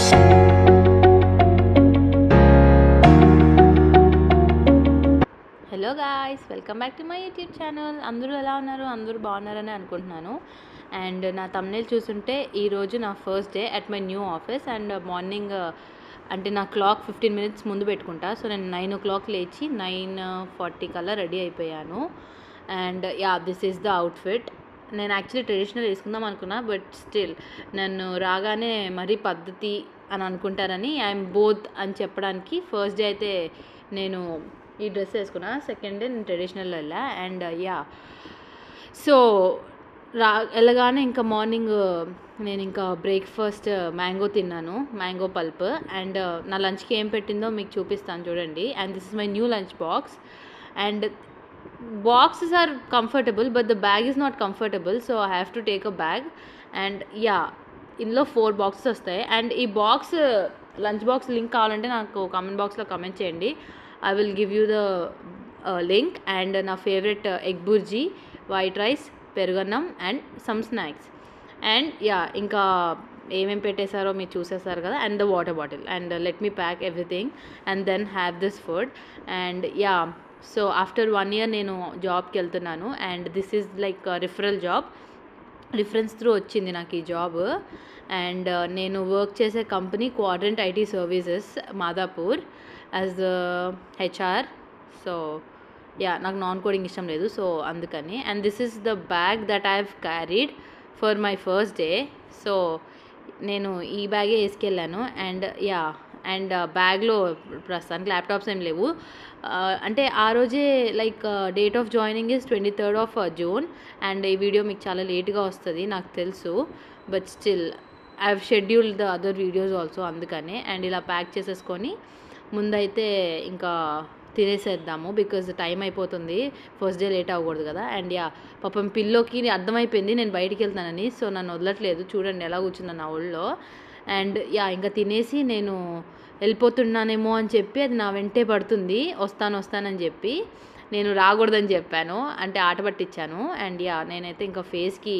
Hello guys, welcome back to my YouTube channel. అందరూ ఎలా ఉన్నారు? అందరూ బాగున్నారని అనుకుంటున్నాను. అండ్ నా thumbnail చూస్తుంటే ఈరోజు నా first day at my new office. And morning అంటే నా క్లాక్ 15 minutes ముందు పెట్టుకుంటా. సో నేను 9 o'clock లేచి 9:40 కల్లా రెడీ అయిపోయాను. And yeah, this is the outfit. నేను యాక్చువల్లీ ట్రెడిషనల్ వేసుకుందాం అనుకున్నా, బట్ స్టిల్ నన్ను రాగానే మరీ పద్ధతి అని అనుకుంటారని ఐఎమ్ బోత్ అని చెప్పడానికి ఫస్ట్ డే అయితే నేను ఈ డ్రెస్ వేసుకున్నా, సెకండ్ డే నేను ట్రెడిషనల్లో వెళ్ళా. అండ్ యా, సో వెళ్ళగానే ఇంకా మార్నింగ్ నేను ఇంకా బ్రేక్ఫాస్ట్ మ్యాంగో తిన్నాను, మ్యాంగో పల్ప్. అండ్ నా లంచ్కి ఏం పెట్టిందో మీకు చూపిస్తాను చూడండి. And this is my new lunch box. And boxes are comfortable but the bag is not comfortable, so I have to take a bag. And yeah, ఇందులో 4 boxes వస్తాయి. అండ్ ఈ బాక్స్ లంచ్ బాక్స్ లింక్ కావాలంటే నాకు comment బాక్స్లో comment చేయండి. I will give you the link. And నా favourite egg bhurji, white rice, పెరుగన్నం and some snacks. And yeah, ఇంకా ఏమేమి పెట్టేశారో మీరు చూసేసారు కదా. And the water bottle. And let me pack everything and then have this food. And yeah, so after 1 year నేను జాబ్కి వెళ్తున్నాను. And this is like referral job, reference through వచ్చింది నాకు ఈ జాబ్. అండ్ నేను వర్క్ చేసే company quadrant IT services, Madhapur, as HR. So yeah, నాకు నాన్ కోడింగ్ ఇష్టం లేదు, సో అందుకని. And this is the bag that I have carried for my first day. So నేను ఈ బ్యాగే వేసుకెళ్ళాను. అండ్ యా, అండ్ బ్యాగ్లో ప్రస్తుతానికి ల్యాప్టాప్స్ ఏం లేవు. అంటే ఆ రోజే like date of joining is 23rd of June. And ఈ వీడియో మీకు చాలా లేట్గా వస్తుంది నాకు తెలుసు, but still I have scheduled the other videos also, అందుకనే. అండ్ ఇలా ప్యాక్ చేసేసుకొని ముందైతే ఇంకా తినేసేద్దాము, బికాజ్ టైం అయిపోతుంది, ఫస్ట్ డే లేట్ అవ్వకూడదు కదా. అండ్ యా, పాపం పిల్లోకి అర్థమైపోయింది నేను బయటికి వెళ్తానని, సో నన్ను వదలట్లేదు. చూడండి ఎలా కూర్చుంది నా ఒళ్ళో. అండ్ యా, ఇంకా తినేసి నేను వెళ్ళిపోతున్నానేమో అని చెప్పి అది నా వెంటే పడుతుంది, వస్తానని చెప్పి. నేను రాకూడదని చెప్పాను, అంటే ఆట పట్టించాను. అండ్ యా, నేనైతే ఇంకా ఫేస్కి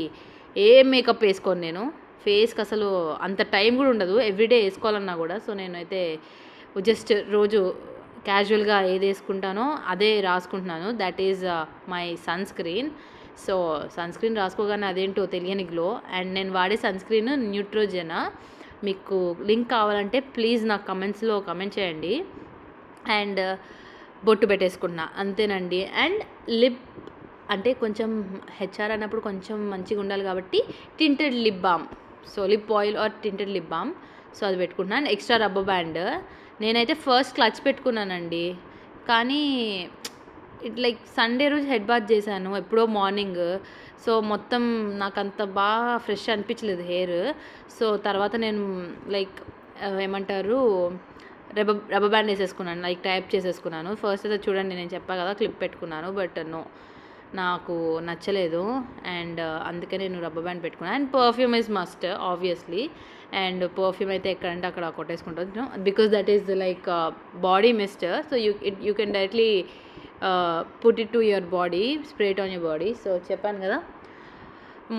ఏం మేకప్ వేసుకోను, నేను ఫేస్కి అసలు అంత టైం కూడా ఉండదు ఎవ్రీడే వేసుకోవాలన్నా కూడా. సో నేనైతే జస్ట్ రోజు క్యాజువల్గా ఏది వేసుకుంటానో అదే రాసుకుంటున్నాను. That is my sunscreen. So sunscreen రాసుకోగానే అదేంటో తెలియని గ్లో. అండ్ నేను వాడే సన్ స్క్రీన్ న్యూట్రోజెనా. మీకు లింక్ కావాలంటే ప్లీజ్ నాకు కమెంట్స్లో కమెంట్ చేయండి. అండ్ బొట్టు పెట్టేసుకున్నా, అంతేనండి. అండ్ లిప్ అంటే కొంచెం హెచ్ఆర్ అన్నప్పుడు కొంచెం మంచిగా ఉండాలి కాబట్టి tinted lip balm, so lip oil are tinted lip balm, so అది పెట్టుకున్నాను. And extra rubber band. నేనైతే ఫస్ట్ క్లచ్ పెట్టుకున్నానండి, కానీ ఇట్ లైక్ సండే రోజు హెడ్ బాత్ చేశాను ఎప్పుడో మార్నింగ్. సో మొత్తం నాకు అంత బాగా ఫ్రెష్ అనిపించలేదు హెయిర్. సో తర్వాత నేను లైక్ ఏమంటారు రబ్బర్ బ్యాండ్ వేసేసుకున్నాను, లైక్ టైప్ చేసేసుకున్నాను. ఫస్ట్ అయితే చూడండి నేను చెప్పాను కదా క్లిప్ పెట్టుకున్నాను, బట్ నో, నాకు నచ్చలేదు. అండ్ అందుకే నేను రబ్బర్ బ్యాండ్ పెట్టుకున్నాను. And perfume is must obviously. And perfume అయితే ఎక్కడంటే అక్కడ కొట్టేసుకుంటాను, because that is like body mist. So you can directly put it to your body, spray it on your body. So చెప్పాను కదా,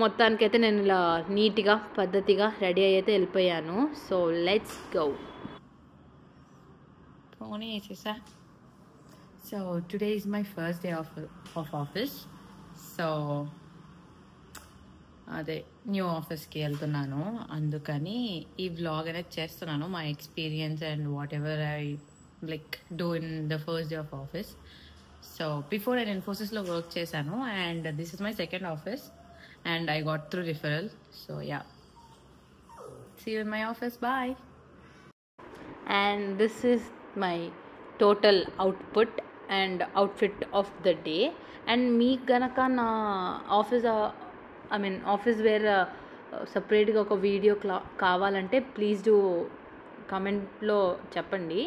మొత్తానికైతే నేను ఇలా నీట్గా పద్ధతిగా రెడీ అయితే వెళ్ళిపోయాను. So let's go. So today is my first day of office. So అదే న్యూ ఆఫీస్కి వెళ్తున్నాను, అందుకని ఈ వ్లాగ్ అనేది చేస్తున్నాను, my experience and what ever I like do in the first day of office. So before నేను ఇన్ఫోసిస్లో వర్క్ చేశాను, and this is my second office, and I got through referral. So yeah, see you in my office, bye. And this is my total output and outfit of the day. And me ganaka na office office wear సపరేట్గా ఒక video కావాలంటే please do కమెంట్లో చెప్పండి,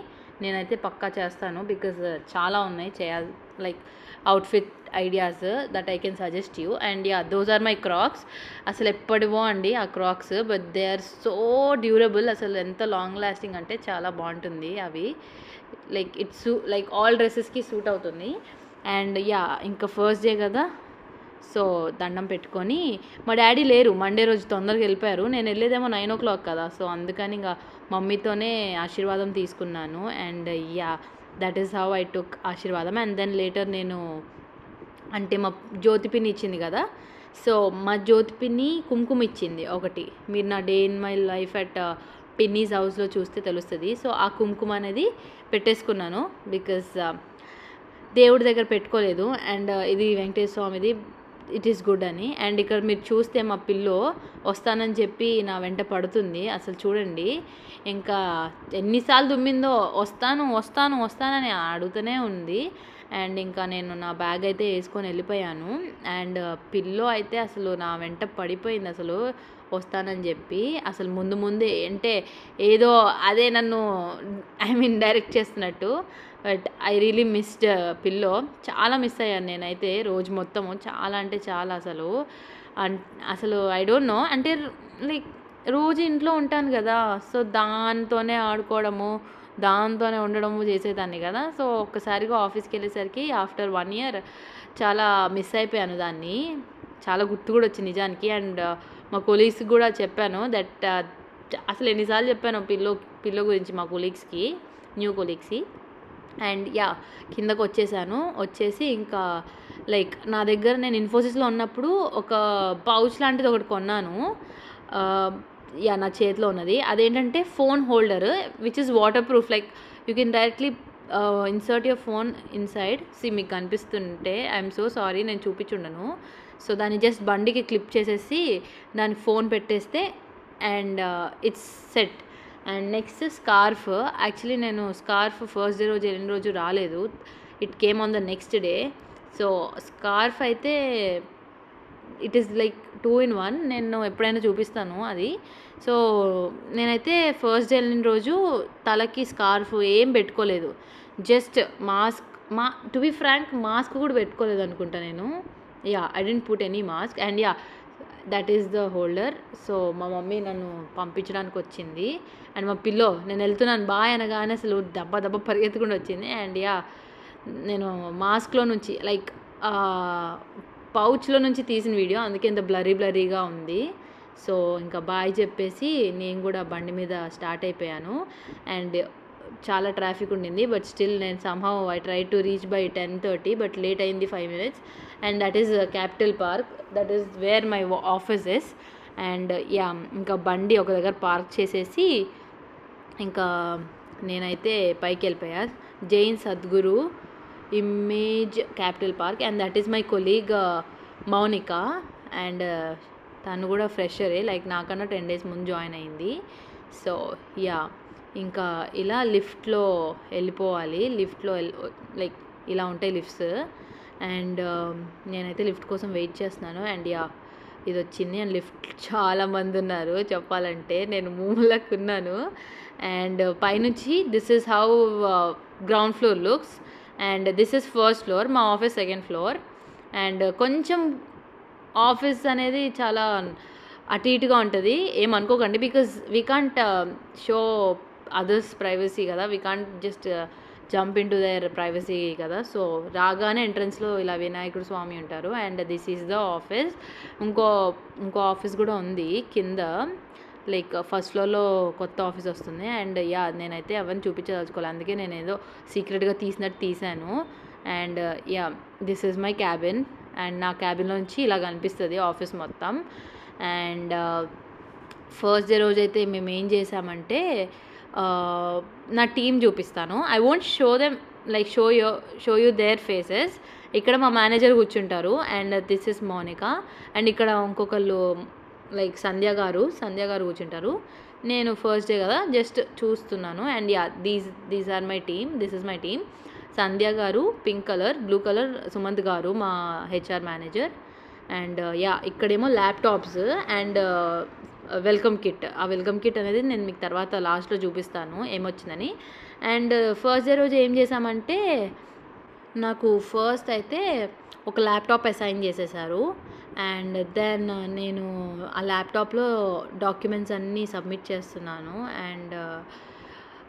నేనైతే పక్కా చేస్తాను. Because చాలా ఉన్నాయి చేయాలి, like outfit ideas that I can suggest you. And yeah, those are my Crocs. అసలు ఎప్పటివో అండి ఆ Crocs, but they are so durable. అసలు ఎంత లాంగ్ లాస్టింగ్ అంటే చాలా బాగుంటుంది అవి. లైక్ ఇట్స్ లైక్ ఆల్ డ్రెస్సెస్కి సూట్ అవుతుంది. అండ్ యా, ఇంకా ఫస్ట్ డే కదా, సో దండం పెట్టుకొని మా డాడీ లేరు, మండే రోజు తొందరగా వెళ్ళిపోయారు. నేను వెళ్ళేదేమో 9 o'clock కదా, సో అందుకని ఇంకా మమ్మీతోనే ఆశీర్వాదం తీసుకున్నాను. And yeah, that is how I took ఆశీర్వాదం. అండ్ దెన్ లేటర్ నేను అంటే మా జ్యోతి పిన్ని ఇచ్చింది కదా, సో మా జ్యోతి పిన్ని కుంకుమ ఇచ్చింది ఒకటి. మీరు నా day in my life at పిన్నీస్ హౌస్లో చూస్తే తెలుస్తుంది. సో ఆ కుంకుమ అనేది పెట్టేసుకున్నాను బికాజ్ దేవుడి దగ్గర పెట్టుకోలేదు. అండ్ ఇది వెంకటేశ్వర స్వామిది, ఇట్ ఈస్ గుడ్ అని. అండ్ ఇక్కడ మీరు చూస్తే మా పిల్లో వస్తానని చెప్పి నా వెంట పడుతుంది. అసలు చూడండి, ఇంకా ఎన్నిసార్లు దుమ్మిందో, వస్తాను వస్తాను వస్తానని అడుగుతూనే ఉంది. అండ్ ఇంకా నేను నా బ్యాగ్ అయితే వేసుకొని వెళ్ళిపోయాను. అండ్ పిల్లో అయితే అసలు నా వెంట పడిపోయింది అసలు వస్తానని చెప్పి. అసలు ముందు ముందే అంటే ఏదో అదే నన్ను డైరెక్ట్ చేస్తున్నట్టు. But I really missed pillow, చాలా మిస్ అయ్యాను నేనైతే రోజు మొత్తము. చాలా అంటే చాలా అసలు ఐ డోంట్ నో, అంటే లైక్ రోజు ఇంట్లో ఉంటాను కదా, సో దాంతోనే ఆడుకోవడము, దాంతోనే ఉండడము చేసేదాన్ని కదా. సో ఒక్కసారిగా ఆఫీస్కి వెళ్ళేసరికి ఆఫ్టర్ 1 year చాలా మిస్ అయిపోయాను దాన్ని. చాలా గుర్తు కూడా వచ్చింది నిజానికి. అండ్ మా కొలీగ్స్కి కూడా చెప్పాను దట్ అసలు ఎన్నిసార్లు చెప్పాను పిల్లో గురించి మా కొలీగ్స్కి, న్యూ కొలీగ్స్కి. అండ్ యా, కిందకు వచ్చేసి ఇంకా లైక్ నా దగ్గర నేను ఇన్ఫోసిస్లో ఉన్నప్పుడు ఒక పౌచ్ లాంటిది ఒకటి కొన్నాను. యా, నా చేతిలో ఉన్నది అదేంటంటే phone holder which is water proof. Like you can directly insert your phone inside. మీకు కనిపిస్తుంటే ఐఎమ్ సో సారీ, నేను చూపించుండను. సో దాన్ని జస్ట్ బండికి క్లిప్ చేసేసి దానికి ఫోన్ పెట్టేస్తే and it's set. And next scarf. Actually నేను స్కార్ఫ్ ఫస్ట్ డే రోజు వెళ్ళిన రోజు రాలేదు, it came on the next day. So scarf అయితే ఇట్ ఈస్ లైక్ 2 in 1. నేను ఎప్పుడైనా చూపిస్తాను అది. సో నేనైతే ఫస్ట్ డే వెళ్ళిన రోజు తలకి స్కార్ఫ్ ఏం పెట్టుకోలేదు, just mask. To be frank mask కూడా పెట్టుకోలేదు అనుకుంటా నేను. Yeah, I didn't put any mask. And yeah, that is the holder. So మా మమ్మీ నన్ను పంపించడానికి వచ్చింది. అండ్ మా పిల్లో నేను వెళ్తున్నాను బాయ్ అనగానే అసలు దెబ్బ పరిగెత్తుకుంటూ వచ్చింది. అండ్ యా, నేను మాస్క్లో నుంచి లైక్ పౌచ్లో నుంచి తీసిన వీడియో, అందుకే ఇంత బ్లరీగా ఉంది. సో ఇంకా బాయ్ చెప్పేసి నేను కూడా బండి మీద స్టార్ట్ అయిపోయాను. అండ్ చాలా ట్రాఫిక్ ఉండింది, బట్ స్టిల్ నేను somehow I try to reach by 10:30, but late అయింది 5 minutes. And that is capital park, that is where my office is. And yeah, ఇంకా బండి ఒక దగ్గర పార్క్ చేసేసి ఇంకా నేనైతే పైకి వెళ్ళిపోయా. Jain Sadguru image capital park. And that is my colleague Mounika. అండ్ తను కూడా ఫ్రెషరే, లైక్ నాకన్నా 10 days ముందు జాయిన్ అయింది. సో యా, ఇంకా ఇలా లిఫ్ట్లో వెళ్ళిపోవాలి. లిఫ్ట్లో లైక్ ఇలా ఉంటాయి లిఫ్ట్స్. అండ్ నేనైతే లిఫ్ట్ కోసం వెయిట్ చేస్తున్నాను. అండ్ యా, ఇది వచ్చింది. అండ్ లిఫ్ట్ చాలామంది ఉన్నారు చెప్పాలంటే, నేను మూలకు ఉన్నాను. అండ్ పైనుంచి this is how ground floor looks. And this is first floor, మా ఆఫీస్ సెకండ్ ఫ్లోర్. అండ్ కొంచెం ఆఫీస్ అనేది చాలా అటు ఇటుగా ఉంటుంది, ఏమనుకోకండి, because we can't show others privacy కదా, we can't just jump in to their privacy కదా. సో రాగానే ఎంట్రన్స్లో ఇలా వినాయకుడు స్వామి ఉంటారు. And this is the office. ఇంకో ఆఫీస్ కూడా ఉంది కింద, లైక్ ఫస్ట్ ఫ్లోర్లో కొత్త ఆఫీస్ వస్తుంది. అండ్ యా, నేనైతే అవన్నీ చూపించదలుచుకోవాలి, అందుకే నేను ఏదో సీక్రెట్గా తీసాను. And yeah, this is my cabin. And నా క్యాబిన్లో నుంచి ఇలా కనిపిస్తుంది ఆఫీస్ మొత్తం. అండ్ ఫస్ట్ డే రోజు అయితే మేము ఏం చేసామంటే, నా టీం చూపిస్తాను. I won't show them, like show you their faces. ఇక్కడ మా మేనేజర్ కూర్చుంటారు. And this is Mounika. And ఇక్కడ ఇంకొకళ్ళు లైక్ సంధ్య గారు కూర్చుంటారు. నేను ఫస్ట్ డే కదా జస్ట్ చూస్తున్నాను. And yeah, these are my team, this is my team. Sandhya garu pink colour, blue colour Sumanth garu మా హెచ్ఆర్ మేనేజర్. అండ్ యా, ఇక్కడేమో ల్యాప్టాప్స్ అండ్ వెల్కమ్ కిట్. ఆ వెల్కమ్ కిట్ అనేది నేను మీకు తర్వాత లాస్ట్లో చూపిస్తాను ఏమొచ్చిందని. అండ్ ఫస్ట్ డే రోజు ఏం చేసామంటే, నాకు ఫస్ట్ అయితే ఒక ల్యాప్టాప్ అసైన్ చేసేసారు. అండ్ దెన్ నేను ఆ ల్యాప్టాప్లో డాక్యుమెంట్స్ అన్నీ సబ్మిట్ చేస్తున్నాను. And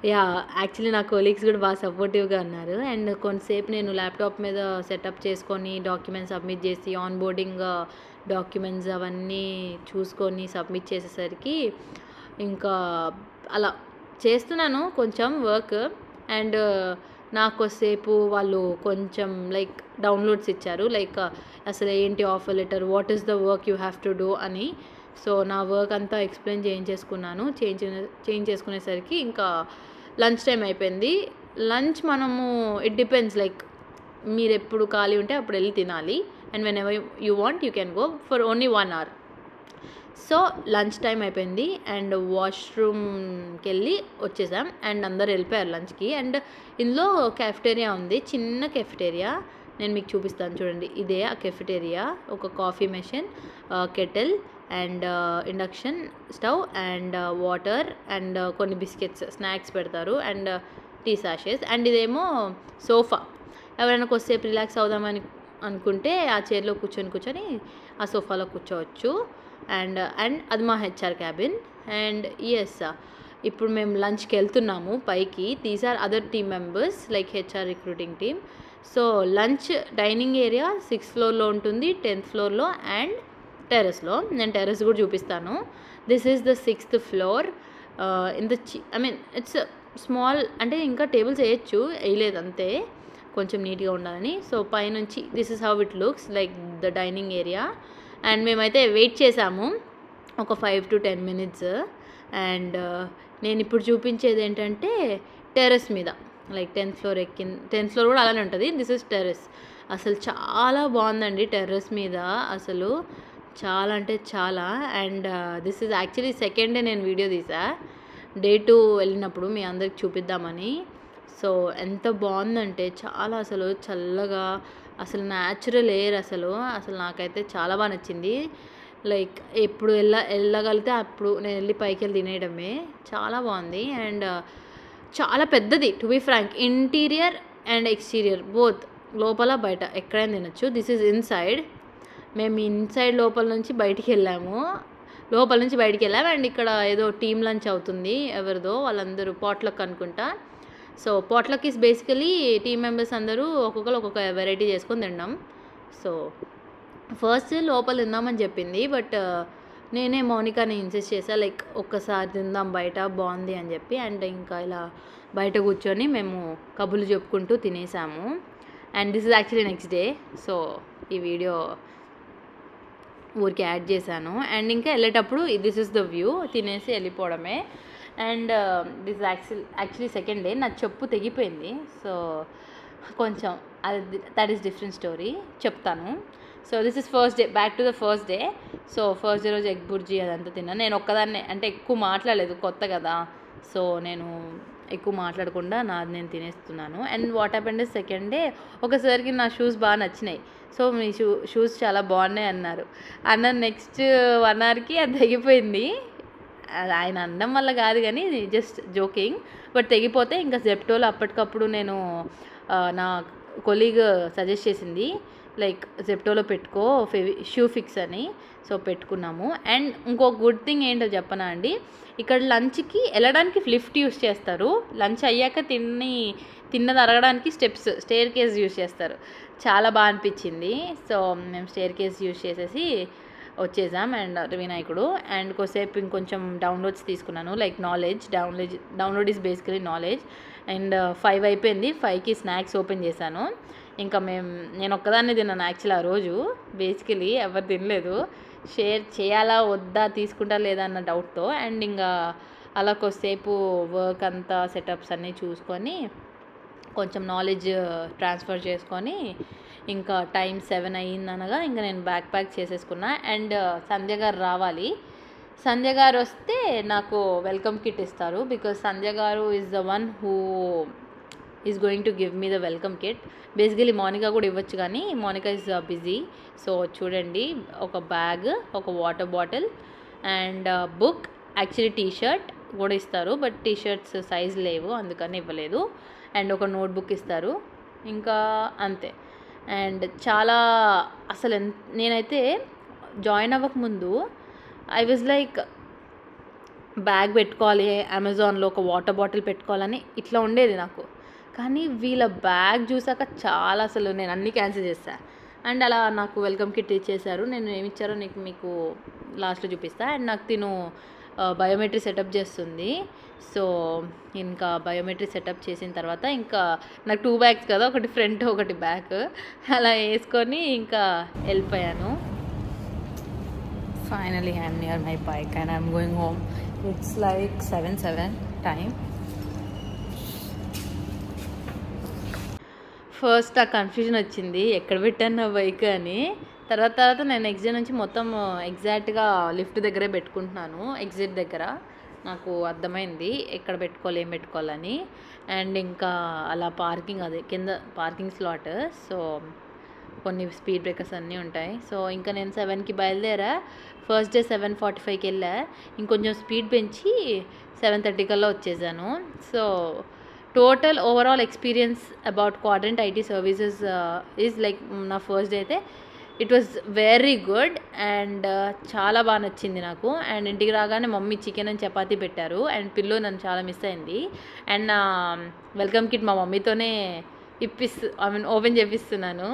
yeah! యాక్చువల్లీ నా కొలీగ్స్ గూడా బాగా సపోర్టివ్‌గా ఉన్నారు. అండ్ కొంతసేపు నేను ల్యాప్‌టాప్ మీద సెటప్ చేసుకొని, documents submit JC, on boarding documents అవన్నీ చూసుకొని సబ్మిట్ చేసేసరికి ఇంకా అలా చేస్తున్నాను కొంచెం వర్క్. అండ్ నాకొసేపు వాళ్ళు కొంచెం లైక్ డౌన్‌లోడ్స్ ఇచ్చారు. లైక్ అసలు ఏంటి offer letter, what is the work you have to do అని. సో, నా వర్క్ అంతా ఎక్స్‌ప్లెయిన్ చేయించేసుకున్నాను. చేయించేసుకునేసరికి ఇంకా లంచ్ టైమ్ అయిపోయింది. లంచ్ మనము ఇట్ డిపెండ్స్ లైక్ మీరెప్పుడు ఖాళీ ఉంటే అప్పుడు ఎళ్లి తినాలి. And whenever you want you can go for only 1 hour. So, lunch time అయిపోయింది అండ్ వాష్‌రూమ్‌కెళ్ళి వచ్చేసాం. అండ్ అందరూ ఎళ్ళిపోయారు లంచ్‌కి. అండ్ ఇందులో కెఫెటేరియా ఉంది. చిన్న కెఫెటేరియా. నేను మీకు చూపిస్తాను చూడండి. ఇదే ఆ కెఫెటేరియా. ఒక coffee machine, kettle and induction stove and water and కొన్ని బిస్కెట్స్, స్నాక్స్ పెడతారు అండ్ టీ సాషెస్. అండ్ ఇదేమో సోఫా. ఎవరైనా కొద్దిసేపు రిలాక్స్ అవుదామని అనుకుంటే ఆ చైర్‌లో కూర్చొని ఆ సోఫాలో కూర్చోవచ్చు. అండ్ అది మా హెచ్ఆర్ క్యాబిన్. అండ్ యెస్, ఇప్పుడు మేము లంచ్‌కి వెళ్తున్నాము పైకి. These are other team members like HR recruiting team. So, lunch dining area 6th ఫ్లోర్‌లో ఉంటుంది, 10th ఫ్లోర్‌లో అండ్ టెర్రస్‌లో. నేను టెర్రస్ కూడా చూపిస్తాను. This is the 6th floor. In the I mean it's small, అంటే ఇంకా టేబుల్స్ వేయచ్చు, వేయలేదు అంతే, కొంచెం నీట్‌గా ఉండాలని. సో, పైనుంచి this is how it looks like the dining area. And మేమైతే వెయిట్ చేసాము ఒక 5 to 10 మినిట్స్. అండ్ నేను ఇప్పుడు చూపించేది ఏంటంటే టెర్రస్ మీద like 10th floor 10th floor కూడా అలానే ఉంటుంది. This is terrace. అసలు చాలా బాగుందండి టెర్రస్ మీద, అసలు చాలా అంటే చాలా. And this is actually second day నేను వీడియో తీసా, డే 2 వెళ్ళినప్పుడు మీ అందరికి చూపిద్దామని. సో, ఎంత బాగుందంటే చాలా, అసలు చల్లగా, అసలు న్యాచురల్ ఎయిర్, అసలు నాకైతే చాలా బాగా నచ్చింది. లైక్ ఎప్పుడు వెళ్ళగలిగితే అప్పుడు నేను వెళ్ళి పైకి వెళ్ళి తినేయడమే. చాలా బాగుంది. అండ్ చాలా పెద్దది to be frank. Interior and exterior both, లోపల బయట ఎక్కడైనా తినొచ్చు. This is inside. మేము ఇన్సైడ్ లోపల నుంచి బయటికి వెళ్ళాము. అండ్ ఇక్కడ ఏదో టీమ్ లంచ్ అవుతుంది ఎవరిదో, వాళ్ళందరూ పాట్లక్ అనుకుంటా. So, potluck is basically team members అందరూ ఒక్కొక్కరు ఒక్కొక్క వెరైటీ చేసుకొని తిన్నాం. సో, ఫస్ట్ లోపల తిందామని చెప్పింది, బట్ నేనే మౌనికాని ఇన్సిస్ట్ చేసా లైక్ ఒక్కసారి తిందాం బయట బాగుంది అని చెప్పి. అండ్ ఇంకా ఇలా బయట కూర్చొని మేము కబుర్లు చెప్పుకుంటూ తినేసాము. And this is actually next day. So, ఈ వీడియో ఊరికి యాడ్ చేశాను. అండ్ ఇంకా వెళ్ళేటప్పుడు దిస్ ఇస్ ద వ్యూ, తినేసి వెళ్ళిపోవడమే. And this actually second day నా చెప్పు తెగిపోయింది. సో, కొంచెం అది దట్ ఈస్ డిఫరెంట్ స్టోరీ, చెప్తాను. So, this is first day, back to the first day. So, first day రోజు ఎగ్ బుర్జీ అదంతా తిన్నాను. నేను ఒక్కదాన్నే, అంటే ఎక్కువ మాట్లాడలేదు, కొత్త కదా. సో, నేను ఎక్కువ మాట్లాడకుండా నాది నేను తినేస్తున్నాను. And what happened is second day ఒకసారికి నా షూస్ బాగా నచ్చినాయి. సో, మీ షూస్ చాలా బాగున్నాయి అన్నారు. నెక్స్ట్ 1 అవర్కి అది తెగిపోయింది. అది ఆయన అనడం వల్ల కాదు కానీ జస్ట్ జోకింగ్. బట్ తెగిపోతే ఇంకా జెప్టోలో అప్పటికప్పుడు నేను నా కొలీగ్ సజెస్ట్ చేసింది లైక్ జెప్టోలో పెట్టుకో షూ ఫిక్స్ అని. సో, పెట్టుకున్నాము. అండ్ ఇంకో గుడ్ థింగ్ ఏంటో చెప్పనా అండి, ఇక్కడ లంచ్కి వెళ్ళడానికి లిఫ్ట్ యూస్ చేస్తారు. లంచ్ అయ్యాక తిన్నది అరగడానికి స్టేర్ కేస్ యూస్ చేస్తారు. చాలా బాగా అనిపించింది. సో, మేము స్టేర్ కేస్ యూస్ చేసేసి వచ్చేసాం. అండ్ వినాయకుడు అండ్ కొద్దిసేపు ఇంకొంచెం డౌన్లోడ్స్ తీసుకున్నాను like download is basically knowledge. And 5 అయిపోయింది. 5కి స్నాక్స్ ఓపెన్ చేశాను. ఇంకా నేను ఒక్కదాన్నే తిన్నాను యాక్చువల్లీ ఆ రోజు. బేసికలీ ఎవరు తినలేదు. షేర్ చేయాలా వద్దా, తీసుకుంటా లేదా అన్న డౌట్తో. అండ్ ఇంకా అలా కొద్దిసేపు వర్క్ అంతా సెటప్స్ అన్నీ చూసుకొని కొంచెం నాలెడ్జ్ ట్రాన్స్ఫర్ చేసుకొని ఇంకా టైం 7 అయిందనగా ఇంకా నేను బ్యాక్ ప్యాక్ చేసేసుకున్నా. అండ్ సంధ్య గారు రావాలి. సంధ్య గారు వస్తే నాకు వెల్కమ్ కిట్ ఇస్తారు. బికాజ్ సంధ్య గారు is the one who is going to give me the welcome kit. Basically Monica కూడా ఇవ్వచ్చు కానీ మోనికా ఈజ్ బిజీ. సో, చూడండి, ఒక బ్యాగ్, ఒక water bottle and book, actually T shirt కూడా ఇస్తారు. బట్ టీషర్ట్స్ సైజ్ లేవు అందుకని ఇవ్వలేదు. అండ్ ఒక నోట్బుక్ ఇస్తారు. ఇంకా అంతే. అండ్ చాలా అసలు నేనైతే జాయిన్ అవ్వకముందు ఐ వాజ్ లైక్ బ్యాగ్ పెట్టుకోవాలి, అమెజాన్లో ఒక వాటర్ బాటిల్ పెట్టుకోవాలని ఇట్లా ఉండేది నాకు. కానీ వీళ్ళ బ్యాగ్ చూసాక చాలా, అసలు నేను అన్నీ క్యాన్సిల్ చేస్తాను. అండ్ అలా నాకు వెల్కమ్ కిట్ ఇచ్చేసారు. నేను ఏమి ఇచ్చారో మీకు లాస్ట్లో చూపిస్తా. అండ్ నాకు తిను బయోమెట్రీ సెటప్ చేస్తుంది. సో ఇంకా బయోమెట్రీ సెటప్ చేసిన తర్వాత ఇంకా నాకు 2 బ్యాగ్స్ కదా, ఒకటి ఫ్రంట్ ఒకటి బ్యాక్, అలా వేసుకొని ఇంకా వెళ్ళిపోయాను. Finally I'm near my bike and I'm going home. It's like 7 time. First ఆ కన్ఫ్యూజన్ వచ్చింది, ఎక్కడ పెట్టాను నా బైక్ అని. తర్వాత నేను ఎగ్జిట్ నుంచి మొత్తం ఎగ్జాక్ట్గా లిఫ్ట్ దగ్గరే పెట్టుకుంటున్నాను. ఎగ్జిట్ దగ్గర నాకు అర్థమైంది ఎక్కడ పెట్టుకోవాలి, ఏం పెట్టుకోవాలని. అండ్ ఇంకా అలా పార్కింగ్, అదే కింద పార్కింగ్ స్లాట్. సో కొన్ని స్పీడ్ బ్రేకర్స్ అన్నీ ఉంటాయి. సో ఇంకా నేను 7కి బయలుదేరా. ఫస్ట్ డే 7:45కి వెళ్ళా. ఇంకొంచెం స్పీడ్ పెంచి 7:30 కల్లా వచ్చేసాను. So total overall experience about quadrant IT services is like, నా ఫస్ట్ డే అయితే it was very good and చాలా బాగా నచ్చింది నాకు. అండ్ ఇంటికి రాగానే మమ్మీ చికెన్ అండ్ చపాతీ పెట్టారు. అండ్ పిల్లో నన్ను చాలా మిస్ అయింది. అండ్ నా వెల్కమ్ కిట్ మా మమ్మీతోనే ఓపెన్ చేపిస్తున్నాను,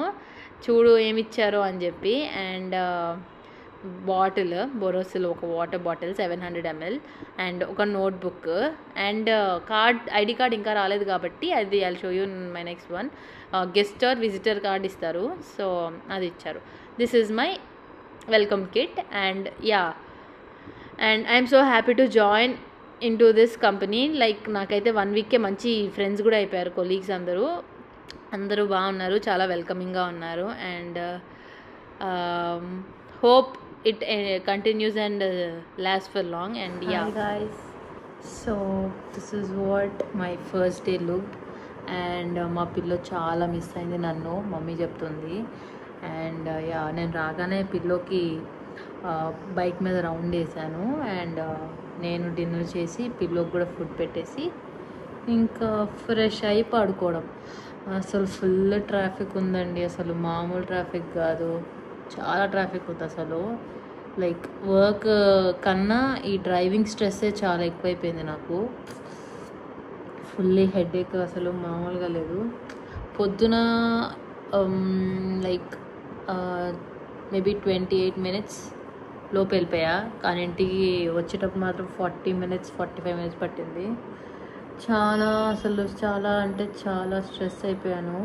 చూడు ఏమి ఇచ్చారో అని చెప్పి. అండ్ బాటిల్ బొరోసిల్ ఒక వాటర్ బాటిల్ 700 ml అండ్ ఒక నోట్బుక్ అండ్ ఐడి కార్డ్ ఇంకా రాలేదు కాబట్టి అది I'll show you my next one. Guest or visitor card ఇస్తారు, సో అది ఇచ్చారు. This is my welcome kit. And and I'm so happy to join in to this company. Like నాకైతే 1 వీక్కే మంచి friends కూడా అయిపోయారు. కొలీగ్స్ అందరూ బాగున్నారు, చాలా వెల్కమింగ్గా ఉన్నారు. And hope it continues and lasts for long. And yeah, hi guys, so this is what my first day looked. And మా pillow చాలా మిస్ అయింది నన్ను, మమ్మీ చెప్తుంది. అండ్ నేను రాగానే పిల్లోకి బైక్ మీద రౌండ్ వేసాను. అండ్ నేను డిన్నర్ చేసి పిల్లోకి కూడా ఫుడ్ పెట్టేసి ఇంకా ఫ్రెష్ అయి పడుకోవడం. అసలు ఫుల్ ట్రాఫిక్ ఉందండి, అసలు మామూలు ట్రాఫిక్ కాదు, చాలా ట్రాఫిక్ ఉంది అసలు. లైక్ వర్క్ కన్నా ఈ డ్రైవింగ్ స్ట్రెస్సే చాలా ఎక్కువైపోయింది నాకు. ఫుల్లీ హెడేక్, అసలు మామూలుగా లేదు. పొద్దున లైక్ మేబీ 28 minutes లోపు వెళ్ళిపోయా, కానీ ఇంటికి వచ్చేటప్పుడు మాత్రం 40 minutes 45 minutes పట్టింది. చాలా అంటే చాలా స్ట్రెస్ అయిపోయాను.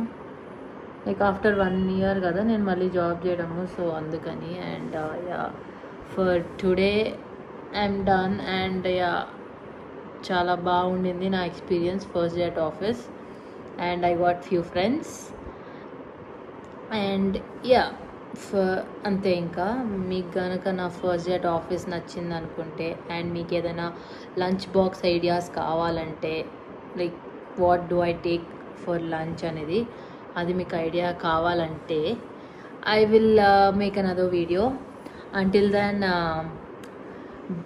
లైక్ ఆఫ్టర్ 1 year కదా నేను మళ్ళీ జాబ్ చేయడము, సో అందుకని. And for today I'm done. And చాలా బాగుండింది నా experience first day at office. And I got few friends. And అంతే. ఇంకా మీకు కనుక నా ఫస్ట్ డే అట్ ఆఫీస్ నచ్చింది అనుకుంటే, అండ్ మీకు ఏదైనా లంచ్ బాక్స్ ఐడియాస్ కావాలంటే, like what do I take for lunch అనేది, అది మీకు ఐడియా కావాలంటే I will make another video. Until then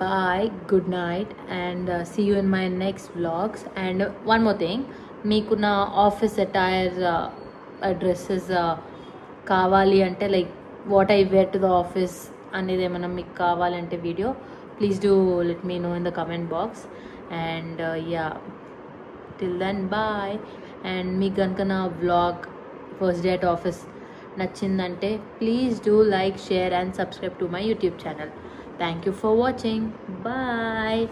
bye, good night and see you in my next vlogs. And one more thing, మీకు నా office attire dresses కావాలి అంటే, like what I wear to the office అనేది ఏమైనా మీకు కావాలంటే video, please do let me know in the comment box. And till then bye. And మీకు కనుక నా vlog first day at office నచ్చిందంటే please do like, share and subscribe to my YouTube channel. Thank you for watching. Bye.